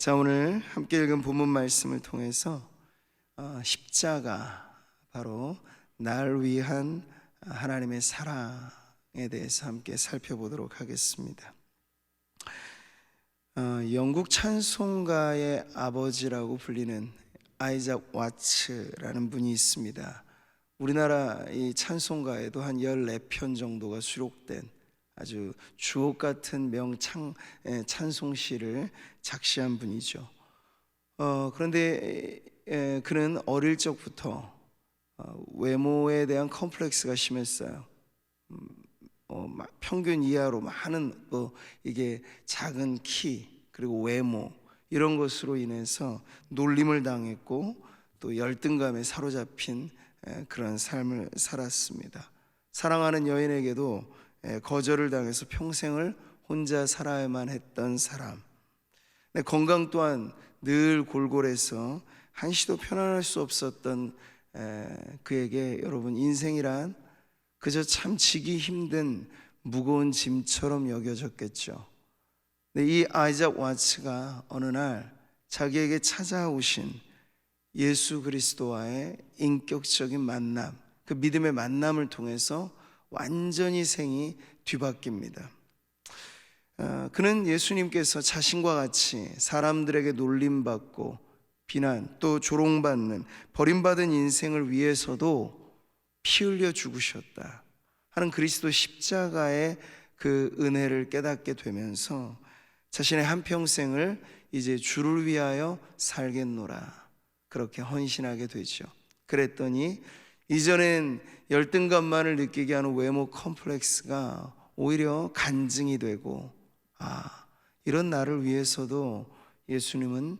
자, 오늘 함께 읽은 본문 말씀을 통해서 십자가, 바로 날 위한 하나님의 사랑에 대해서 함께 살펴보도록 하겠습니다. 영국 찬송가의 아버지라고 불리는 아이작 와츠라는 분이 있습니다. 우리나라 이 찬송가에도 한 14편 정도가 수록된 아주 주옥 같은 찬송시를 작시한 분이죠. 그런데 그는 어릴 적부터 외모에 대한 컴플렉스가 심했어요. 평균 이하로 많은 이게 작은 키 그리고 외모 이런 것으로 인해서 놀림을 당했고 또 열등감에 사로잡힌 그런 삶을 살았습니다. 사랑하는 여인에게도 거절을 당해서 평생을 혼자 살아야만 했던 사람. 건강 또한 늘 골골해서 한시도 편안할 수 없었던 그에게 여러분, 인생이란 그저 참 지기 힘든 무거운 짐처럼 여겨졌겠죠. 이 아이작 와츠가 어느 날 자기에게 찾아오신 예수 그리스도와의 인격적인 만남, 그 믿음의 만남을 통해서 완전히 생이 뒤바뀝니다. 그는 예수님께서 자신과 같이 사람들에게 놀림받고 비난 또 조롱받는 버림받은 인생을 위해서도 피 흘려 죽으셨다 하는 그리스도 십자가의 그 은혜를 깨닫게 되면서 자신의 한평생을 이제 주를 위하여 살겠노라 그렇게 헌신하게 되죠. 그랬더니 이전엔 열등감만을 느끼게 하는 외모 컴플렉스가 오히려 간증이 되고, 이런 나를 위해서도 예수님은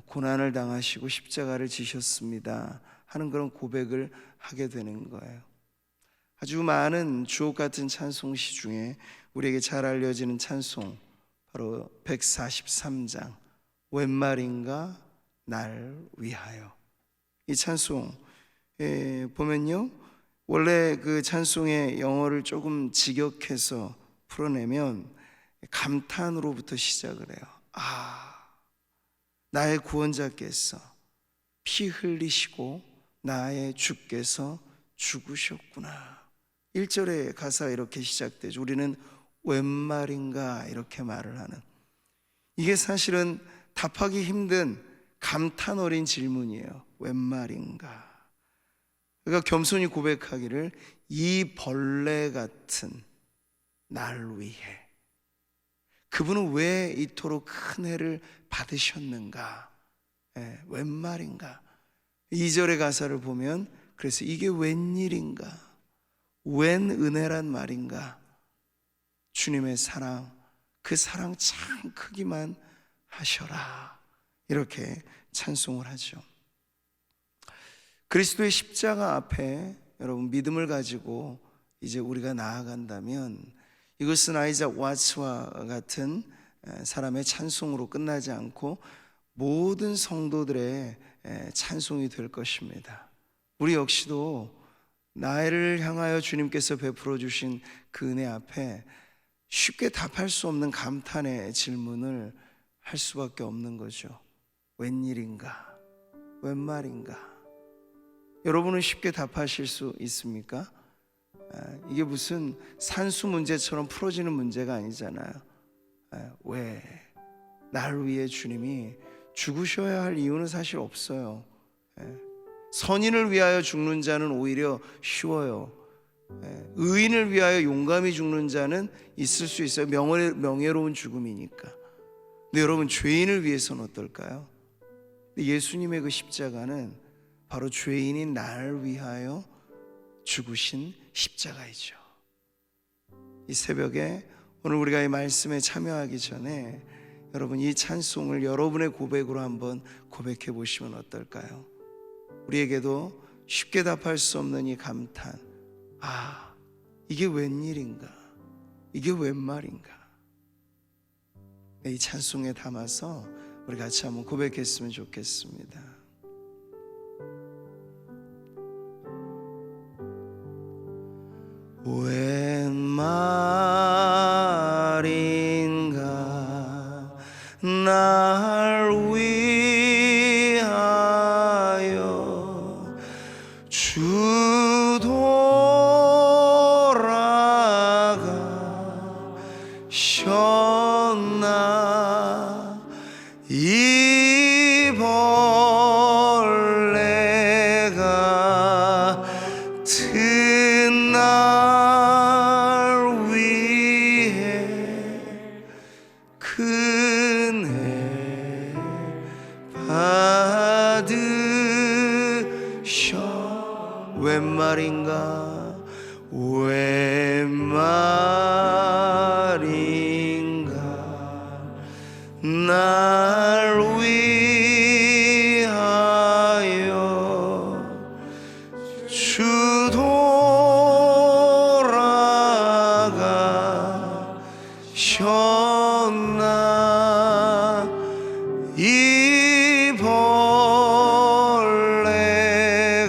고난을 당하시고 십자가를 지셨습니다 하는 그런 고백을 하게 되는 거예요. 아주 많은 주옥 같은 찬송시 중에 우리에게 잘 알려지는 찬송, 바로 143장 웬 말인가 날 위하여. 이 찬송 보면요, 원래 그 찬송의 영어를 조금 직역해서 풀어내면 감탄으로부터 시작을 해요. 나의 구원자께서 피 흘리시고 나의 주께서 죽으셨구나. 1절의 가사가 이렇게 시작되죠. 우리는 웬 말인가 이렇게 말을 하는, 이게 사실은 답하기 힘든 감탄 어린 질문이에요. 웬 말인가. 그러니까 겸손히 고백하기를, 이 벌레 같은 날 위해 그분은 왜 이토록 큰 해를 받으셨는가. 웬 말인가. 2절의 가사를 보면 그래서 이게 웬일인가, 웬 은혜란 말인가. 주님의 사랑, 그 사랑 참 크기만 하셔라 이렇게 찬송을 하죠. 그리스도의 십자가 앞에 여러분, 믿음을 가지고 이제 우리가 나아간다면 이것은 아이작 와츠와 같은 사람의 찬송으로 끝나지 않고 모든 성도들의 찬송이 될 것입니다. 우리 역시도 나를 향하여 주님께서 베풀어 주신 그 은혜 앞에 쉽게 답할 수 없는 감탄의 질문을 할 수밖에 없는 거죠. 웬일인가, 웬 말인가. 여러분은 쉽게 답하실 수 있습니까? 이게 무슨 산수 문제처럼 풀어지는 문제가 아니잖아요. 왜 날 위해 주님이 죽으셔야 할 이유는 사실 없어요. 선인을 위하여 죽는 자는 오히려 쉬워요. 의인을 위하여 용감히 죽는 자는 있을 수 있어요. 명예로운 죽음이니까. 근데 여러분, 죄인을 위해서는 어떨까요? 예수님의 그 십자가는 바로 죄인인 나를 위하여 죽으신 십자가이죠. 이 새벽에 오늘 우리가 이 말씀에 참여하기 전에 여러분, 이 찬송을 여러분의 고백으로 한번 고백해 보시면 어떨까요? 우리에게도 쉽게 답할 수 없는 이 감탄, 이게 웬일인가, 이게 웬 말인가. 이 찬송에 담아서 우리 같이 한번 고백했으면 좋겠습니다. 웬 말인가 날 웬 말인가 웬 말인가 날 위하여 주 돌아가셨나 이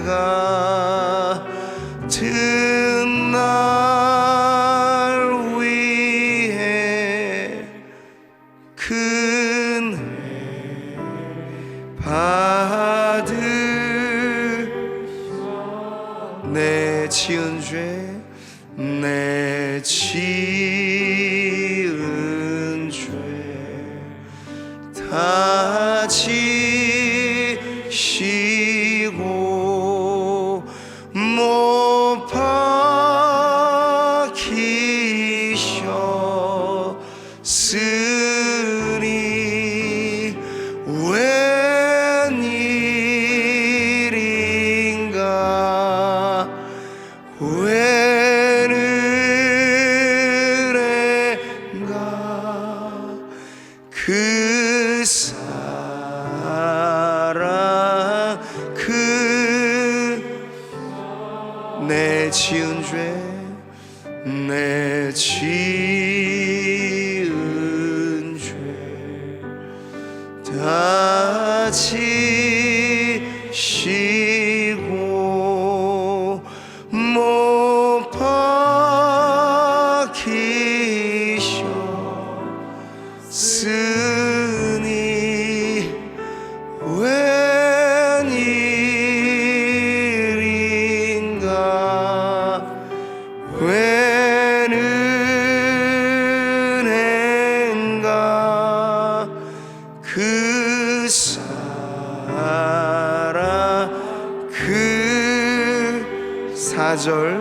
벌레가 든 날 위해 큰 받을 내 지은 죄 내 지은 죄 다 지시고 못 박히셨으니 웬일인가 웬은혜인가 그 사랑 내 지은 죄 내 지은 죄 다 지시고 못 박히셨으니 웬일인가 웬은혜인가 그 사랑 그 사절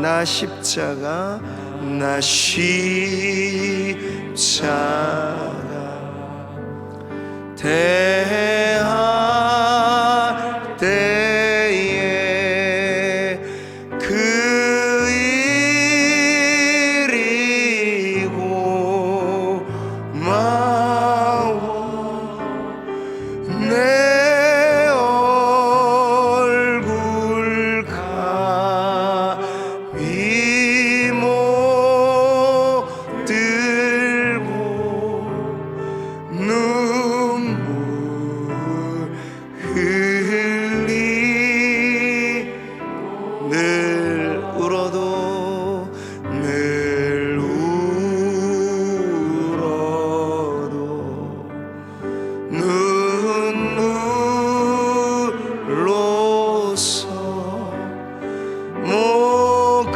나 십자가 대할 때에 그 일이고 마오 내 얼굴 감히 못 들고 눈물 흘리 늘 울어도 늘 울어도 눈물로서 못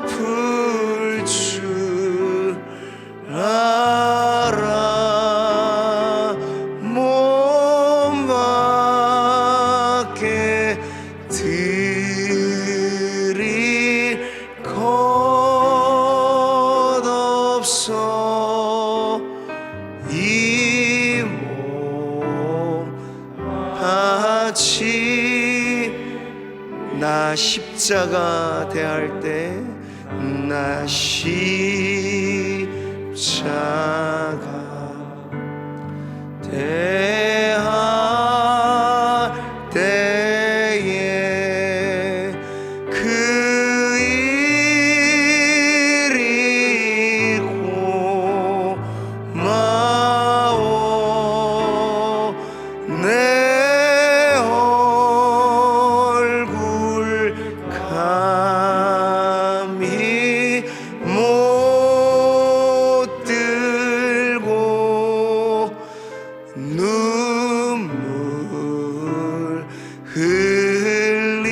갚을 줄 알아 몸밖에 드릴 것 없어 이 몸 같이 나 십자가 대할 때 나 십자가 대할 때에 그 일이고 마오 내 얼굴 감히 못 들고 눈물 흘리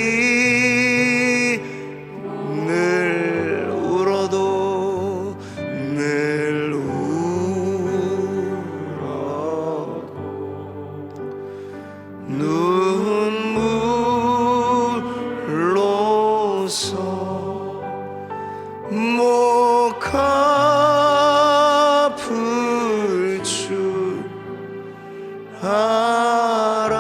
늘 울어도 늘 울어도 눈물로서 못 갚을 줄 알아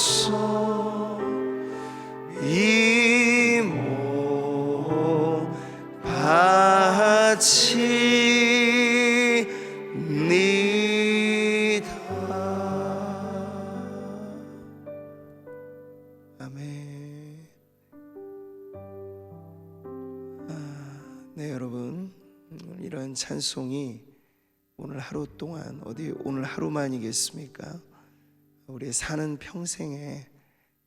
주옵소서. 이 몸 바치니다. 아멘. 네, 여러분, 이런 찬송이 오늘 하루 동안, 어디 오늘 하루만이겠습니까? 우리의 사는 평생에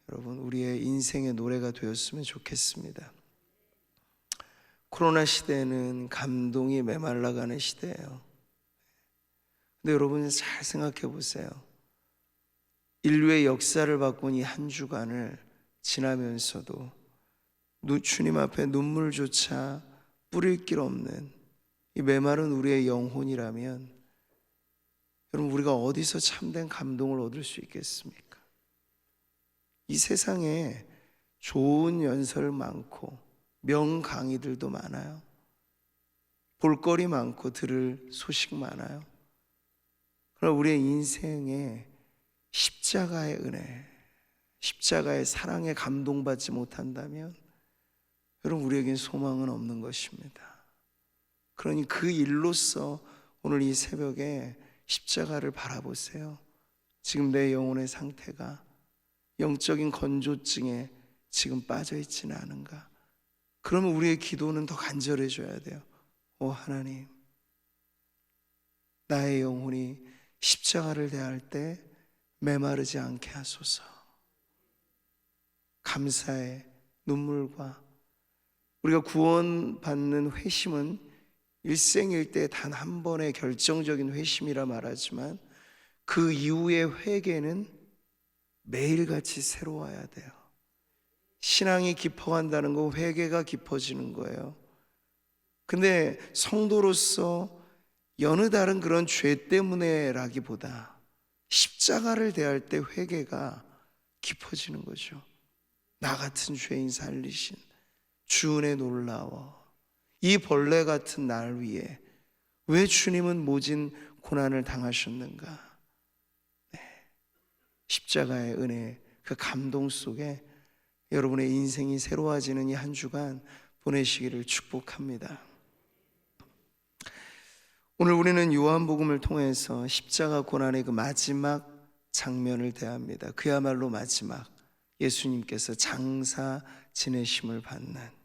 여러분 우리의 인생의 노래가 되었으면 좋겠습니다. 코로나 시대는 감동이 메말라가는 시대예요. 근데 여러분 잘 생각해 보세요. 인류의 역사를 바꾼 이 한 주간을 지나면서도 주님 앞에 눈물조차 뿌릴 길 없는 이 메마른 우리의 영혼이라면 여러분 우리가 어디서 참된 감동을 얻을 수 있겠습니까? 이 세상에 좋은 연설 많고 명강의들도 많아요. 볼거리 많고 들을 소식 많아요. 그러나 우리의 인생에 십자가의 은혜, 십자가의 사랑에 감동받지 못한다면 여러분 우리에겐 소망은 없는 것입니다. 그러니 그 일로서 오늘 이 새벽에 십자가를 바라보세요. 지금 내 영혼의 상태가 영적인 건조증에 지금 빠져 있지는 않은가? 그러면 우리의 기도는 더 간절해져야 돼요. 오 하나님, 나의 영혼이 십자가를 대할 때 메마르지 않게 하소서. 감사의 눈물과 우리가 구원받는 회심은 일생일대 단 한 번의 결정적인 회심이라 말하지만 그 이후의 회개는 매일같이 새로워야 돼요. 신앙이 깊어간다는 거 회개가 깊어지는 거예요. 근데 성도로서 여느 다른 그런 죄 때문에라기보다 십자가를 대할 때 회개가 깊어지는 거죠. 나 같은 죄인 살리신 주 은혜 놀라워. 이 벌레 같은 날 위해 왜 주님은 모진 고난을 당하셨는가? 네. 십자가의 은혜, 그 감동 속에 여러분의 인생이 새로워지는 이 한 주간 보내시기를 축복합니다. 오늘 우리는 요한복음을 통해서 십자가 고난의 그 마지막 장면을 대합니다. 그야말로 마지막, 예수님께서 장사 지내심을 받는,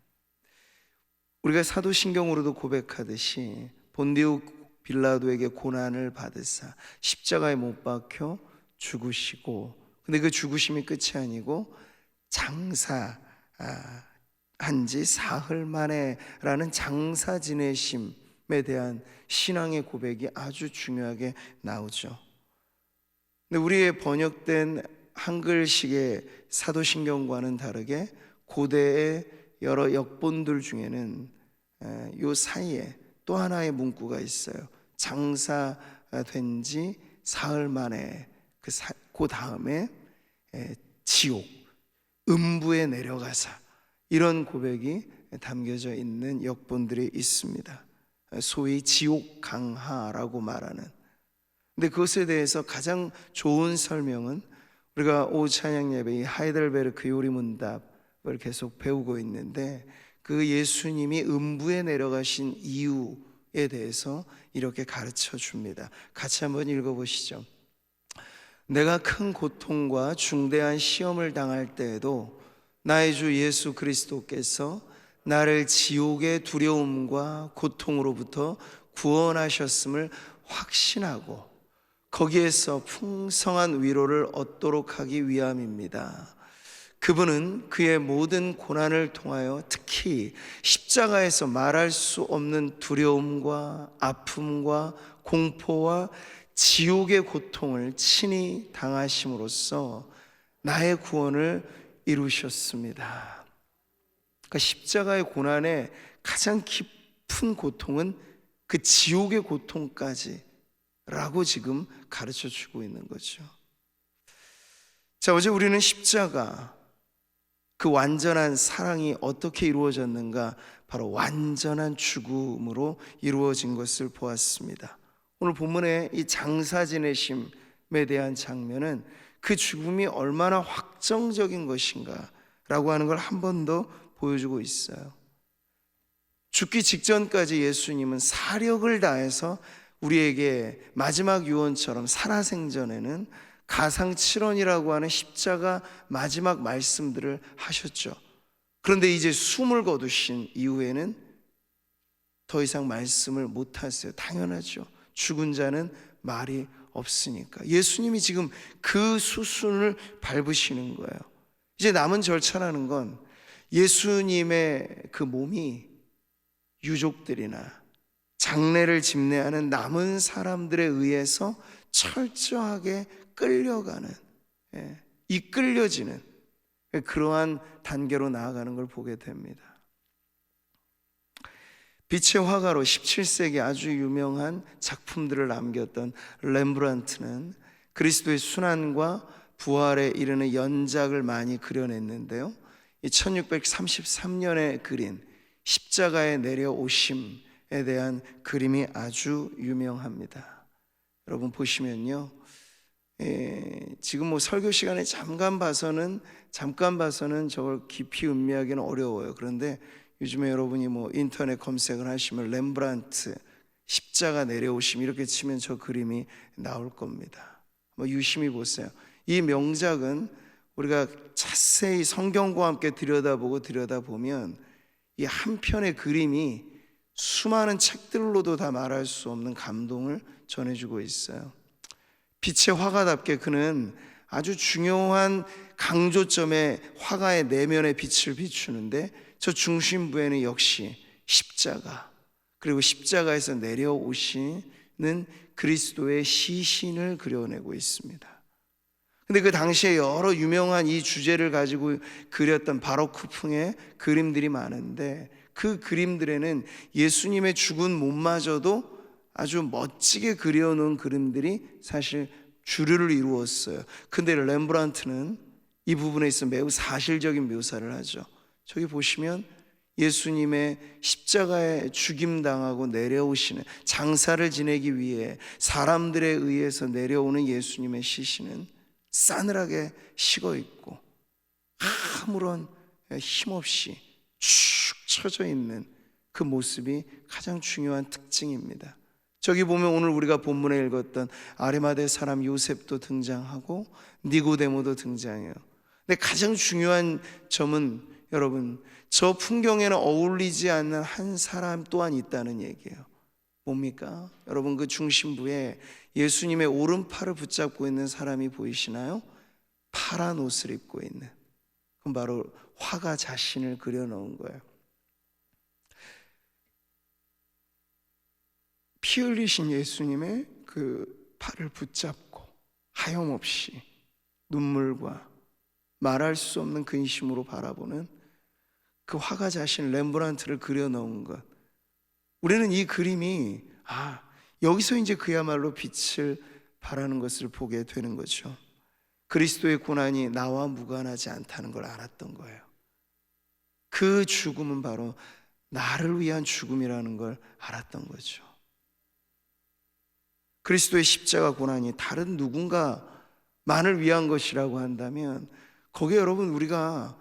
우리가 사도신경으로도 고백하듯이 본디오 빌라도에게 고난을 받으사 십자가에 못 박혀 죽으시고, 근데 그 죽으심이 끝이 아니고 장사한 지 사흘 만에 라는 장사 지내심에 대한 신앙의 고백이 아주 중요하게 나오죠. 근데 우리의 번역된 한글식의 사도신경과는 다르게 고대의 여러 역본들 중에는 요 사이에 또 하나의 문구가 있어요. 장사된 지 사흘 만에 그 다음에 지옥, 음부에 내려가사, 이런 고백이 담겨져 있는 역본들이 있습니다. 소위 지옥 강하라고 말하는. 근데 그것에 대해서 가장 좋은 설명은 우리가 오후 찬양 예배 하이델베르크 요리문답을 계속 배우고 있는데, 그 예수님이 음부에 내려가신 이유에 대해서 이렇게 가르쳐 줍니다. 같이 한번 읽어보시죠. 내가 큰 고통과 중대한 시험을 당할 때에도 나의 주 예수 그리스도께서 나를 지옥의 두려움과 고통으로부터 구원하셨음을 확신하고 거기에서 풍성한 위로를 얻도록 하기 위함입니다. 그분은 그의 모든 고난을 통하여 특히 십자가에서 말할 수 없는 두려움과 아픔과 공포와 지옥의 고통을 친히 당하심으로써 나의 구원을 이루셨습니다. 그러니까 십자가의 고난의 가장 깊은 고통은 그 지옥의 고통까지 라고 지금 가르쳐 주고 있는 거죠. 자, 어제 우리는 십자가, 그 완전한 사랑이 어떻게 이루어졌는가, 바로 완전한 죽음으로 이루어진 것을 보았습니다. 오늘 본문의 이 장사 지내심에 대한 장면은 그 죽음이 얼마나 확정적인 것인가 라고 하는 걸 한 번 더 보여주고 있어요. 죽기 직전까지 예수님은 사력을 다해서 우리에게 마지막 유언처럼 살아생전에는 가상칠언이라고 하는 십자가 마지막 말씀들을 하셨죠. 그런데 이제 숨을 거두신 이후에는 더 이상 말씀을 못 하세요. 당연하죠. 죽은 자는 말이 없으니까. 예수님이 지금 그 수순을 밟으시는 거예요. 이제 남은 절차라는 건 예수님의 그 몸이 유족들이나 장례를 집례하는 남은 사람들에 의해서 철저하게 끌려가는, 이끌려지는 그러한 단계로 나아가는 걸 보게 됩니다. 빛의 화가로 17세기 아주 유명한 작품들을 남겼던 렘브란트는 그리스도의 순환과 부활에 이르는 연작을 많이 그려냈는데요, 이 1633년에 그린 십자가의 내려오심에 대한 그림이 아주 유명합니다. 여러분 보시면요, 지금 뭐 설교 시간에 잠깐 봐서는 저걸 깊이 음미하기는 어려워요. 그런데 요즘에 여러분이 뭐 인터넷 검색을 하시면 렘브란트 십자가 내려오심 이렇게 치면 저 그림이 나올 겁니다. 뭐 유심히 보세요. 이 명작은 우리가 자세히 성경과 함께 들여다보면 이 한 편의 그림이 수많은 책들로도 다 말할 수 없는 감동을 전해주고 있어요. 빛의 화가답게 그는 아주 중요한 강조점에 화가의 내면의 빛을 비추는데, 저 중심부에는 역시 십자가, 그리고 십자가에서 내려오시는 그리스도의 시신을 그려내고 있습니다. 근데 그 당시에 여러 유명한 이 주제를 가지고 그렸던 바로크풍의 그림들이 많은데, 그 그림들에는 예수님의 죽은 몸마저도 아주 멋지게 그려놓은 그림들이 사실 주류를 이루었어요. 근데 렘브란트는 이 부분에 있어 매우 사실적인 묘사를 하죠. 저기 보시면 예수님의 십자가에 죽임당하고 내려오시는, 장사를 지내기 위해 사람들에 의해서 내려오는 예수님의 시신은 싸늘하게 식어있고 아무런 힘없이 축 처져 있는 그 모습이 가장 중요한 특징입니다. 저기 보면 오늘 우리가 본문에 읽었던 아리마대 사람 요셉도 등장하고 니고데모도 등장해요. 근데 가장 중요한 점은 여러분, 저 풍경에는 어울리지 않는 한 사람 또한 있다는 얘기예요. 뭡니까? 여러분, 그 중심부에 예수님의 오른팔을 붙잡고 있는 사람이 보이시나요? 파란 옷을 입고 있는, 그건 바로 화가 자신을 그려놓은 거예요. 피 흘리신 예수님의 그 팔을 붙잡고 하염없이 눈물과 말할 수 없는 근심으로 바라보는 그 화가 자신 렘브란트를 그려놓은 것, 우리는 이 그림이 여기서 이제 그야말로 빛을 발하는 것을 보게 되는 거죠. 그리스도의 고난이 나와 무관하지 않다는 걸 알았던 거예요. 그 죽음은 바로 나를 위한 죽음이라는 걸 알았던 거죠. 그리스도의 십자가 고난이 다른 누군가만을 위한 것이라고 한다면 거기에 여러분 우리가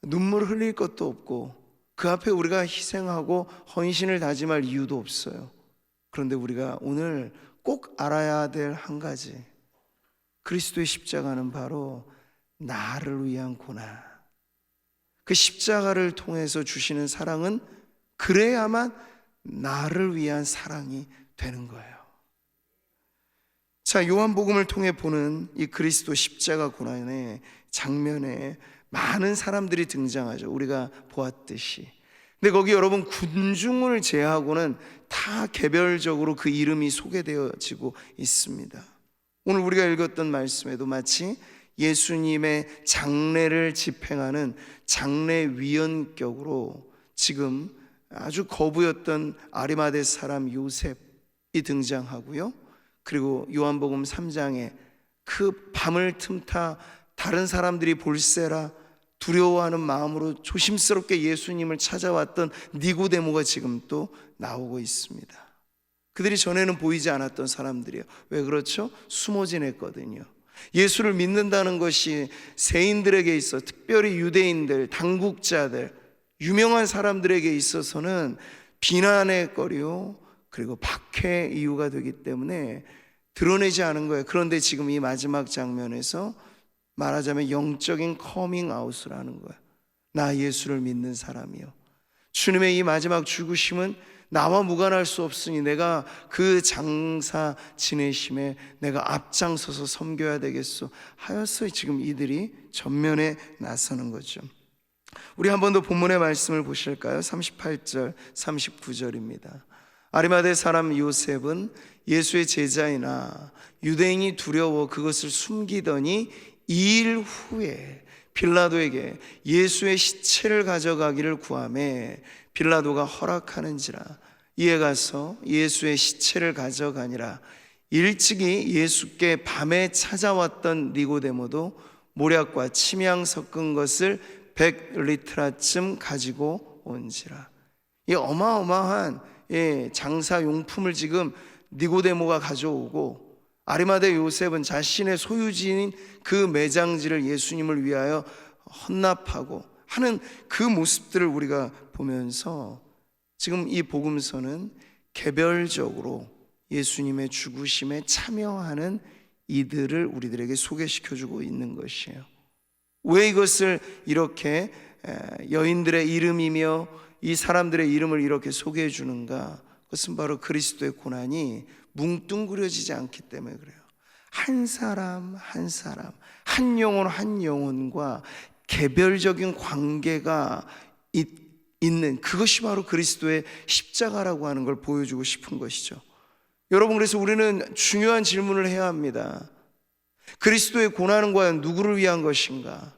눈물 흘릴 것도 없고 그 앞에 우리가 희생하고 헌신을 다짐할 이유도 없어요. 그런데 우리가 오늘 꼭 알아야 될 한 가지, 그리스도의 십자가는 바로 나를 위한 고난, 그 십자가를 통해서 주시는 사랑은 그래야만 나를 위한 사랑이 되는 거예요. 자, 요한복음을 통해 보는 이 그리스도 십자가 고난의 장면에 많은 사람들이 등장하죠. 우리가 보았듯이. 근데 거기 여러분 군중을 제하고는 다 개별적으로 그 이름이 소개되어지고 있습니다. 오늘 우리가 읽었던 말씀에도 마치 예수님의 장례를 집행하는 장례위원격으로 지금 아주 거부였던 아리마대 사람 요셉이 등장하고요. 그리고 요한복음 3장에 그 밤을 틈타 다른 사람들이 볼세라 두려워하는 마음으로 조심스럽게 예수님을 찾아왔던 니고데모가 지금 또 나오고 있습니다. 그들이 전에는 보이지 않았던 사람들이에요. 왜 그렇죠? 숨어 지냈거든요. 예수를 믿는다는 것이 세인들에게 있어, 특별히 유대인들, 당국자들, 유명한 사람들에게 있어서는 비난의 거리요, 그리고 박해의 이유가 되기 때문에 드러내지 않은 거예요. 그런데 지금 이 마지막 장면에서 말하자면 영적인 커밍아웃을 하는 거예요. 나 예수를 믿는 사람이요, 주님의 이 마지막 죽으심은 나와 무관할 수 없으니 내가 그 장사 지내심에 내가 앞장서서 섬겨야 되겠소 하여서 지금 이들이 전면에 나서는 거죠. 우리 한 번 더 본문의 말씀을 보실까요? 38절 39절입니다 아리마대 사람 요셉은 예수의 제자이나 유대인이 두려워 그것을 숨기더니 2일 후에 빌라도에게 예수의 시체를 가져가기를 구하매 빌라도가 허락하는지라 이에 가서 예수의 시체를 가져가니라. 일찍이 예수께 밤에 찾아왔던 니고데모도 모략과 침향 섞은 것을 100리트라쯤 가지고 온지라. 이 어마어마한 장사용품을 지금 니고데모가 가져오고, 아리마대 요셉은 자신의 소유지인 그 매장지를 예수님을 위하여 헌납하고 하는 그 모습들을 우리가 보면서 지금 이 복음서는 개별적으로 예수님의 죽으심에 참여하는 이들을 우리들에게 소개시켜주고 있는 것이에요. 왜 이것을 이렇게 여인들의 이름이며 이 사람들의 이름을 이렇게 소개해 주는가? 그것은 바로 그리스도의 고난이 뭉뚱그려지지 않기 때문에 그래요. 한 사람 한 사람, 한 영혼 한 영혼과 개별적인 관계가 있는, 그것이 바로 그리스도의 십자가라고 하는 걸 보여주고 싶은 것이죠. 여러분, 그래서 우리는 중요한 질문을 해야 합니다. 그리스도의 고난은 과연 누구를 위한 것인가?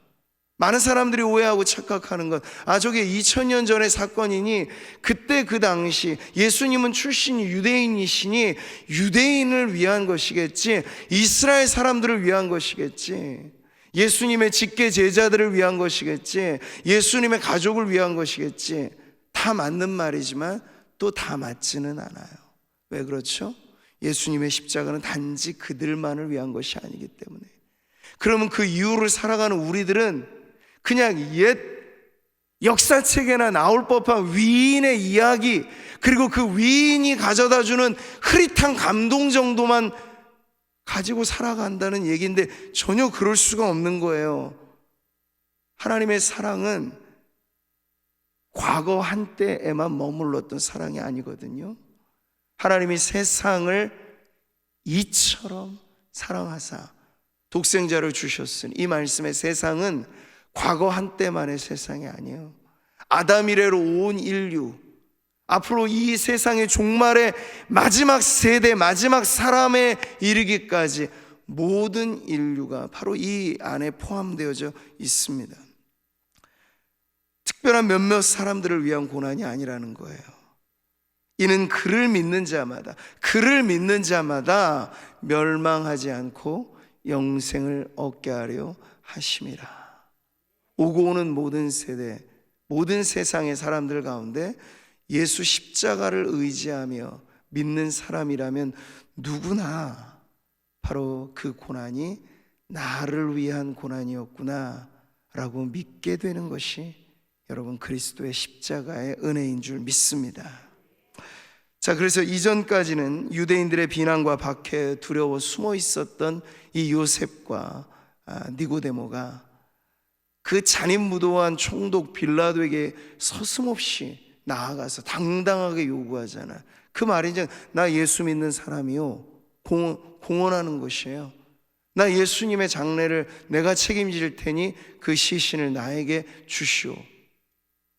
많은 사람들이 오해하고 착각하는 것, 저게 2000년 전의 사건이니 그때 그 당시 예수님은 출신이 유대인이시니 유대인을 위한 것이겠지, 이스라엘 사람들을 위한 것이겠지, 예수님의 직계 제자들을 위한 것이겠지, 예수님의 가족을 위한 것이겠지. 다 맞는 말이지만 또 다 맞지는 않아요. 왜 그렇죠? 예수님의 십자가는 단지 그들만을 위한 것이 아니기 때문에. 그러면 그 이유를 살아가는 우리들은 그냥 옛 역사책에나 나올 법한 위인의 이야기, 그리고 그 위인이 가져다주는 흐릿한 감동 정도만 가지고 살아간다는 얘기인데 전혀 그럴 수가 없는 거예요. 하나님의 사랑은 과거 한때에만 머물렀던 사랑이 아니거든요. 하나님이 세상을 이처럼 사랑하사 독생자를 주셨으니, 이 말씀의 세상은 과거 한때만의 세상이 아니에요. 아담 이래로 온 인류, 앞으로 이 세상의 종말의 마지막 세대, 마지막 사람에 이르기까지 모든 인류가 바로 이 안에 포함되어져 있습니다. 특별한 몇몇 사람들을 위한 고난이 아니라는 거예요. 이는 그를 믿는 자마다 멸망하지 않고 영생을 얻게 하려 하심이라. 오고 오는 모든 세대, 모든 세상의 사람들 가운데 예수 십자가를 의지하며 믿는 사람이라면 누구나 바로 그 고난이 나를 위한 고난이었구나 라고 믿게 되는 것이 여러분 그리스도의 십자가의 은혜인 줄 믿습니다. 자, 그래서 이전까지는 유대인들의 비난과 박해에 두려워 숨어 있었던 이 요셉과 니고데모가 그 잔인무도한 총독 빌라도에게 서슴없이 나아가서 당당하게 요구하잖아. 그 말이 이제 나 예수 믿는 사람이요, 공언하는 것이에요. 나 예수님의 장례를 내가 책임질 테니 그 시신을 나에게 주시오.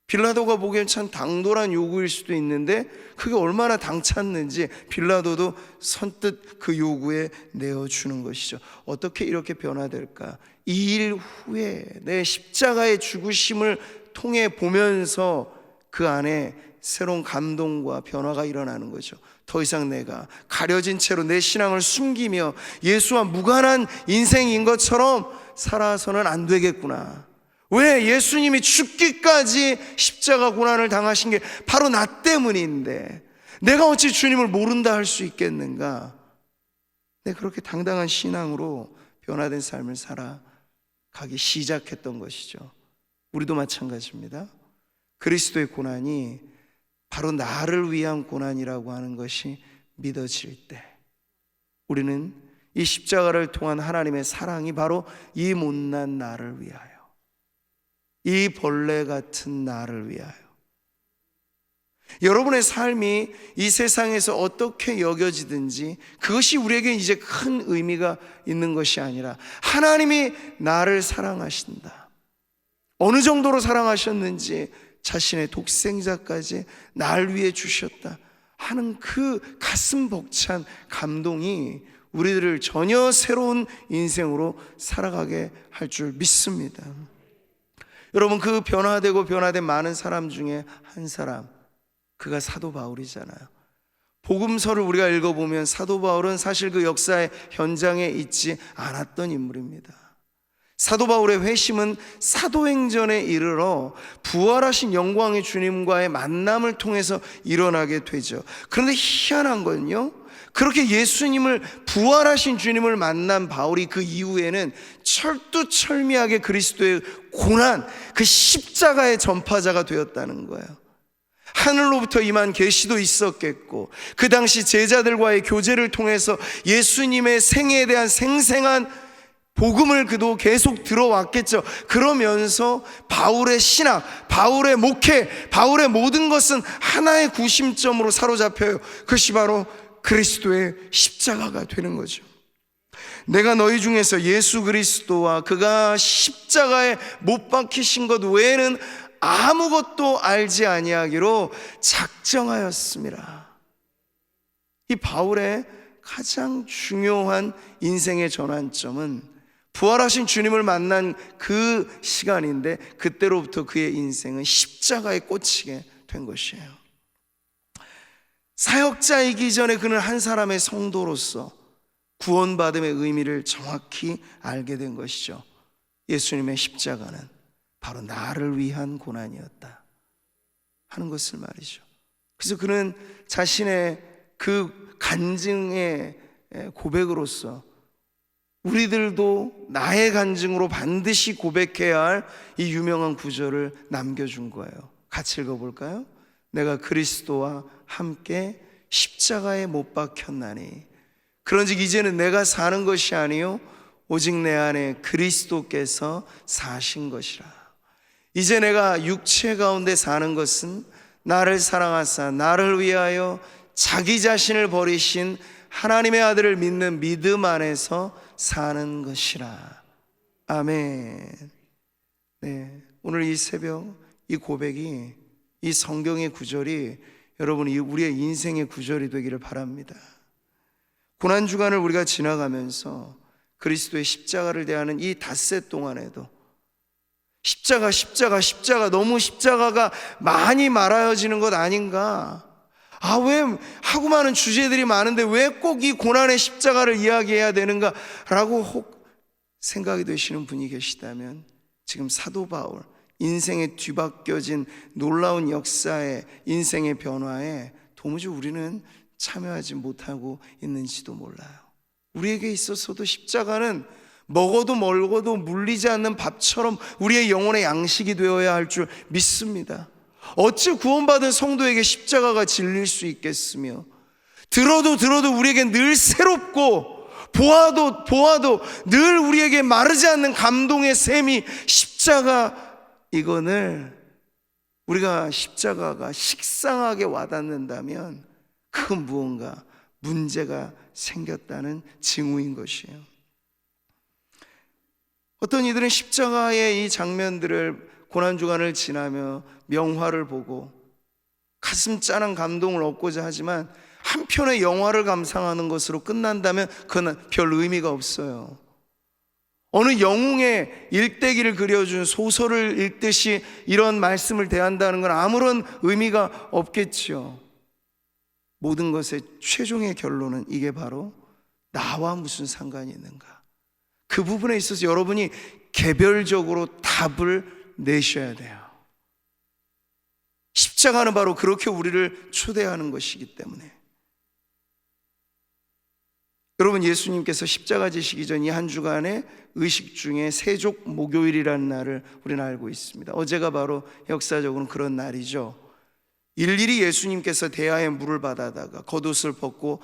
빌라도가 보기엔 참 당돌한 요구일 수도 있는데 그게 얼마나 당찼는지 빌라도도 선뜻 그 요구에 내어주는 것이죠. 어떻게 이렇게 변화될까? 2일 후에 내 십자가의 죽으심을 통해 보면서 그 안에 새로운 감동과 변화가 일어나는 거죠. 더 이상 내가 가려진 채로 내 신앙을 숨기며 예수와 무관한 인생인 것처럼 살아서는 안 되겠구나. 왜? 예수님이 죽기까지 십자가 고난을 당하신 게 바로 나 때문인데 내가 어찌 주님을 모른다 할 수 있겠는가? 네, 그렇게 당당한 신앙으로 변화된 삶을 살아가기 시작했던 것이죠. 우리도 마찬가지입니다. 그리스도의 고난이 바로 나를 위한 고난이라고 하는 것이 믿어질 때, 우리는 이 십자가를 통한 하나님의 사랑이 바로 이 못난 나를 위하여, 이 벌레 같은 나를 위하여, 여러분의 삶이 이 세상에서 어떻게 여겨지든지 그것이 우리에게 이제 큰 의미가 있는 것이 아니라 하나님이 나를 사랑하신다, 어느 정도로 사랑하셨는지 자신의 독생자까지 날 위해 주셨다 하는 그 가슴 벅찬 감동이 우리들을 전혀 새로운 인생으로 살아가게 할 줄 믿습니다. 여러분, 그 변화된 많은 사람 중에 한 사람, 그가 사도 바울이잖아요. 복음서를 우리가 읽어보면 사도 바울은 사실 그 역사의 현장에 있지 않았던 인물입니다. 사도 바울의 회심은 사도행전에 이르러 부활하신 영광의 주님과의 만남을 통해서 일어나게 되죠. 그런데 희한한 건요, 그렇게 예수님을, 부활하신 주님을 만난 바울이 그 이후에는 철두철미하게 그리스도의 고난, 그 십자가의 전파자가 되었다는 거예요. 하늘로부터 임한 계시도 있었겠고, 그 당시 제자들과의 교제를 통해서 예수님의 생애에 대한 생생한 복음을 그도 계속 들어왔겠죠. 그러면서 바울의 신학, 바울의 목회, 바울의 모든 것은 하나의 구심점으로 사로잡혀요. 그것이 바로 그리스도의 십자가가 되는 거죠. 내가 너희 중에서 예수 그리스도와 그가 십자가에 못 박히신 것 외에는 아무것도 알지 아니하기로 작정하였습니다. 이 바울의 가장 중요한 인생의 전환점은 부활하신 주님을 만난 그 시간인데, 그때로부터 그의 인생은 십자가에 꽂히게 된 것이에요. 사역자이기 전에 그는 한 사람의 성도로서 구원받음의 의미를 정확히 알게 된 것이죠. 예수님의 십자가는 바로 나를 위한 고난이었다 하는 것을 말이죠. 그래서 그는 자신의 그 간증의 고백으로서 우리들도 나의 간증으로 반드시 고백해야 할 이 유명한 구절을 남겨준 거예요. 같이 읽어볼까요? 내가 그리스도와 함께 십자가에 못 박혔나니 그런즉 이제는 내가 사는 것이 아니요 오직 내 안에 그리스도께서 사신 것이라. 이제 내가 육체 가운데 사는 것은 나를 사랑하사 나를 위하여 자기 자신을 버리신 하나님의 아들을 믿는 믿음 안에서 사는 것이라. 아멘. 네, 오늘 이 새벽 이 고백이, 이 성경의 구절이 여러분 우리의 인생의 구절이 되기를 바랍니다. 고난주간을 우리가 지나가면서 그리스도의 십자가를 대하는 이 닷새 동안에도 십자가 너무 십자가가 많이 말하여지는 것 아닌가, 왜 하고 많은 주제들이 많은데 왜 꼭 이 고난의 십자가를 이야기해야 되는가 라고 혹 생각이 되시는 분이 계시다면, 지금 사도 바울 인생에 뒤바뀌어진 놀라운 역사의 인생의 변화에 도무지 우리는 참여하지 못하고 있는지도 몰라요. 우리에게 있어서도 십자가는 먹어도 멀고도 물리지 않는 밥처럼 우리의 영혼의 양식이 되어야 할 줄 믿습니다. 어찌 구원받은 성도에게 십자가가 질릴 수 있겠으며, 들어도 우리에게 늘 새롭고 보아도 늘 우리에게 마르지 않는 감동의 셈이 십자가, 이거를 우리가 십자가가 식상하게 와닿는다면 그 무언가 문제가 생겼다는 징후인 것이에요. 어떤 이들은 십자가의 이 장면들을 고난주간을 지나며 명화를 보고 가슴 짠한 감동을 얻고자 하지만 한편의 영화를 감상하는 것으로 끝난다면 그건 별 의미가 없어요. 어느 영웅의 일대기를 그려준 소설을 읽듯이 이런 말씀을 대한다는 건 아무런 의미가 없겠죠. 모든 것의 최종의 결론은 이게 바로 나와 무슨 상관이 있는가, 그 부분에 있어서 여러분이 개별적으로 답을 내셔야 돼요. 십자가는 바로 그렇게 우리를 초대하는 것이기 때문에 여러분, 예수님께서 십자가 지시기 전 이 한 주간의 의식 중에 세족 목요일이라는 날을 우리는 알고 있습니다. 어제가 바로 역사적으로는 그런 날이죠. 일일이 예수님께서 대야에 물을 받아다가 겉옷을 벗고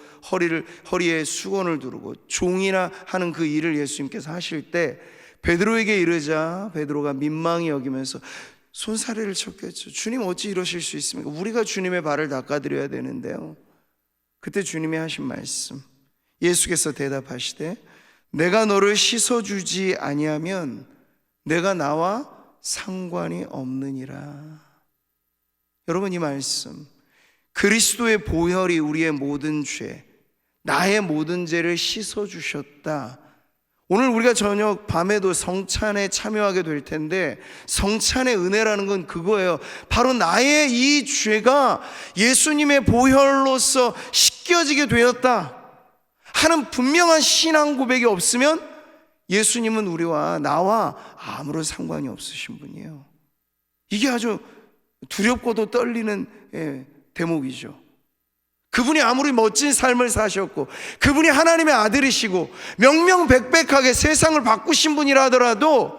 허리에 수건을 두르고 종이나 하는 그 일을 예수님께서 하실 때 베드로에게 이르자 베드로가 민망히 여기면서 손사래를 쳤겠죠. 주님, 어찌 이러실 수 있습니까? 우리가 주님의 발을 닦아드려야 되는데요. 그때 주님이 하신 말씀, 예수께서 대답하시되 내가 너를 씻어주지 아니하면 내가 나와 상관이 없느니라. 여러분, 이 말씀, 그리스도의 보혈이 우리의 모든 죄, 나의 모든 죄를 씻어주셨다. 오늘 우리가 저녁 밤에도 성찬에 참여하게 될 텐데, 성찬의 은혜라는 건 그거예요. 바로 나의 이 죄가 예수님의 보혈로서 씻겨지게 되었다 하는 분명한 신앙 고백이 없으면 예수님은 우리와 나와 아무런 상관이 없으신 분이에요. 이게 아주 두렵고도 떨리는 대목이죠. 그분이 아무리 멋진 삶을 사셨고 그분이 하나님의 아들이시고 명명백백하게 세상을 바꾸신 분이라 하더라도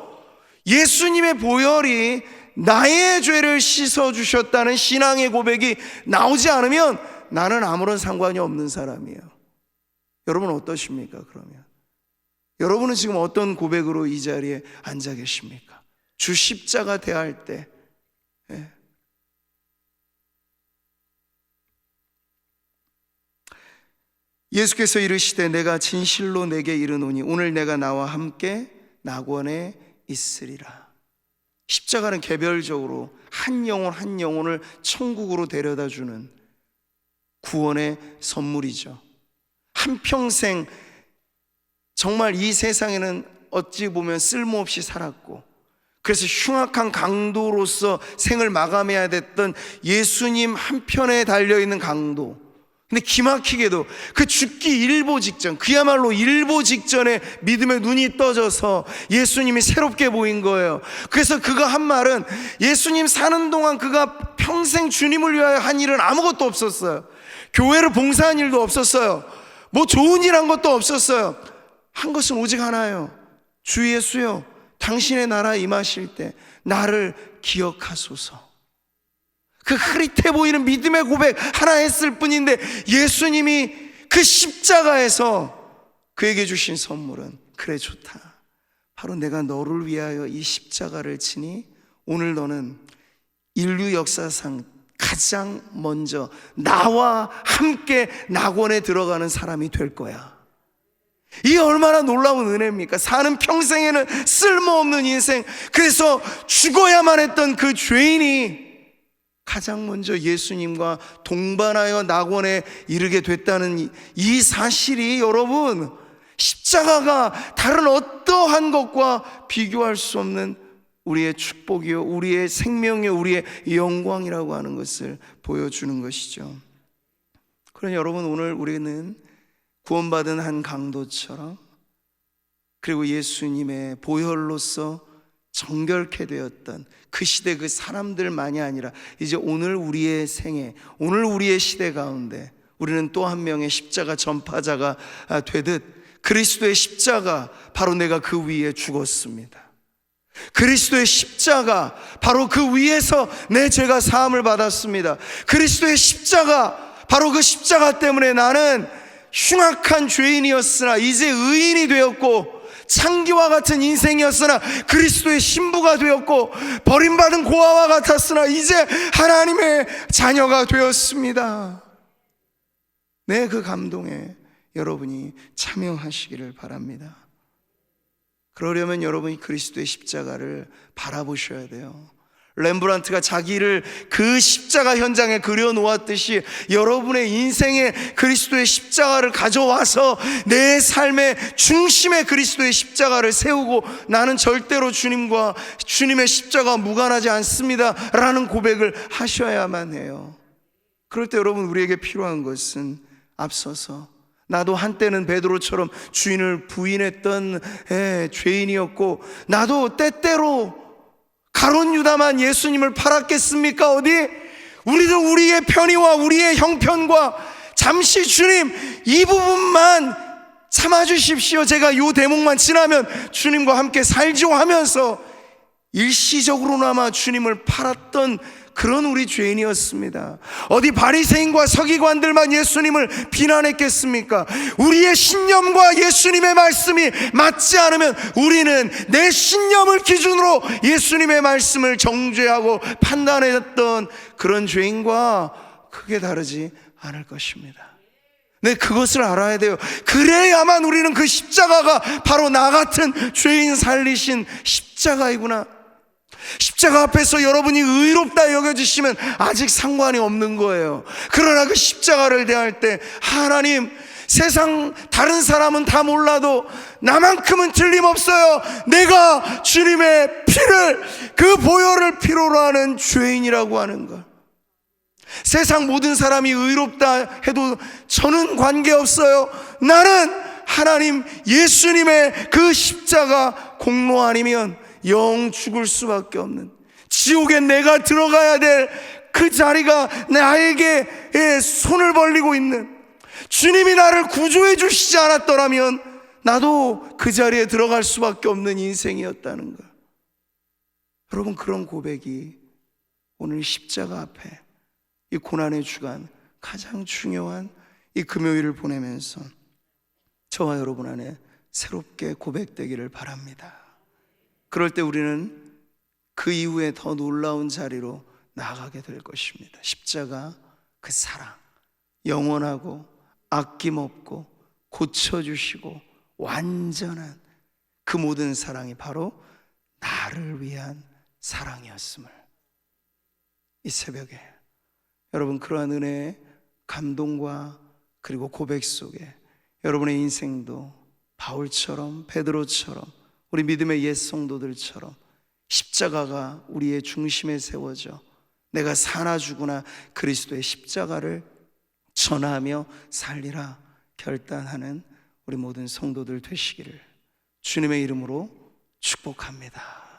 예수님의 보혈이 나의 죄를 씻어주셨다는 신앙의 고백이 나오지 않으면 나는 아무런 상관이 없는 사람이에요. 여러분은 어떠십니까? 그러면 여러분은 지금 어떤 고백으로 이 자리에 앉아 계십니까? 주 십자가 대할 때 예수께서 이르시되 내가 진실로 내게 이르노니 오늘 내가 나와 함께 낙원에 있으리라. 십자가는 개별적으로 한 영혼 한 영혼을 천국으로 데려다 주는 구원의 선물이죠. 한평생 정말 이 세상에는 어찌 보면 쓸모없이 살았고 그래서 흉악한 강도로서 생을 마감해야 됐던 예수님 한편에 달려있는 강도, 근데 기막히게도 그 죽기 일보 직전, 그야말로 일보 직전에 믿음의 눈이 떠져서 예수님이 새롭게 보인 거예요. 그래서 그가 한 말은 예수님 사는 동안 그가 평생 주님을 위하여 한 일은 아무것도 없었어요. 교회를 봉사한 일도 없었어요. 뭐 좋은 일 한 것도 없었어요. 한 것은 오직 하나예요. 주 예수여, 당신의 나라 임하실 때 나를 기억하소서. 그 흐릿해 보이는 믿음의 고백 하나 했을 뿐인데 예수님이 그 십자가에서 그에게 주신 선물은, 그래 좋다, 바로 내가 너를 위하여 이 십자가를 지니 오늘 너는 인류 역사상 가장 먼저 나와 함께 낙원에 들어가는 사람이 될 거야. 이게 얼마나 놀라운 은혜입니까? 사는 평생에는 쓸모없는 인생, 그래서 죽어야만 했던 그 죄인이 가장 먼저 예수님과 동반하여 낙원에 이르게 됐다는 이 사실이, 여러분, 십자가가 다른 어떠한 것과 비교할 수 없는 우리의 축복이요, 우리의 생명이요, 우리의 영광이라고 하는 것을 보여주는 것이죠. 그러니 여러분, 오늘 우리는 구원받은 한 강도처럼, 그리고 예수님의 보혈로서 정결케 되었던 그 시대 그 사람들만이 아니라 이제 오늘 우리의 생애, 오늘 우리의 시대 가운데 우리는 또 한 명의 십자가 전파자가 되듯 그리스도의 십자가, 바로 내가 그 위에 죽었습니다. 그리스도의 십자가, 바로 그 위에서 내 죄가 사함을 받았습니다. 그리스도의 십자가, 바로 그 십자가 때문에 나는 흉악한 죄인이었으나 이제 의인이 되었고, 창기와 같은 인생이었으나 그리스도의 신부가 되었고, 버림받은 고아와 같았으나 이제 하나님의 자녀가 되었습니다. 네, 그 감동에 여러분이 참여하시기를 바랍니다. 그러려면 여러분이 그리스도의 십자가를 바라보셔야 돼요. 렘브란트가 자기를 그 십자가 현장에 그려놓았듯이 여러분의 인생에 그리스도의 십자가를 가져와서 내 삶의 중심에 그리스도의 십자가를 세우고, 나는 절대로 주님과 주님의 십자가와 무관하지 않습니다 라는 고백을 하셔야만 해요. 그럴 때 여러분, 우리에게 필요한 것은 앞서서 나도 한때는 베드로처럼 주인을 부인했던 죄인이었고, 나도 때때로 가룟 유다만 예수님을 팔았겠습니까? 어디? 우리도 우리의 편의와 우리의 형편과 잠시 주님 이 부분만 참아주십시오, 제가 요 대목만 지나면 주님과 함께 살죠 하면서 일시적으로나마 주님을 팔았던 그런 우리 죄인이었습니다. 어디 바리새인과 서기관들만 예수님을 비난했겠습니까? 우리의 신념과 예수님의 말씀이 맞지 않으면 우리는 내 신념을 기준으로 예수님의 말씀을 정죄하고 판단했던 그런 죄인과 크게 다르지 않을 것입니다. 네, 그것을 알아야 돼요. 그래야만 우리는 그 십자가가 바로 나 같은 죄인 살리신 십자가이구나. 십자가 앞에서 여러분이 의롭다 여겨지시면 아직 상관이 없는 거예요. 그러나 그 십자가를 대할 때 하나님, 세상 다른 사람은 다 몰라도 나만큼은 틀림없어요. 내가 주님의 피를, 그 보혈을 필요로 하는 죄인이라고 하는 것. 세상 모든 사람이 의롭다 해도 저는 관계없어요. 나는 하나님 예수님의 그 십자가 공로 아니면 영 죽을 수밖에 없는, 지옥에 내가 들어가야 될 그 자리가 나에게 손을 벌리고 있는, 주님이 나를 구조해 주시지 않았더라면 나도 그 자리에 들어갈 수밖에 없는 인생이었다는 것. 여러분, 그런 고백이 오늘 십자가 앞에 이 고난의 주간 가장 중요한 이 금요일을 보내면서 저와 여러분 안에 새롭게 고백되기를 바랍니다. 그럴 때 우리는 그 이후에 더 놀라운 자리로 나아가게 될 것입니다. 십자가, 그 사랑, 영원하고 아낌없고 고쳐주시고 완전한 그 모든 사랑이 바로 나를 위한 사랑이었음을, 이 새벽에 여러분 그러한 은혜의 감동과 그리고 고백 속에 여러분의 인생도 바울처럼, 베드로처럼, 우리 믿음의 옛 성도들처럼 십자가가 우리의 중심에 세워져 내가 사나 죽으나 그리스도의 십자가를 전하며 살리라 결단하는 우리 모든 성도들 되시기를 주님의 이름으로 축복합니다.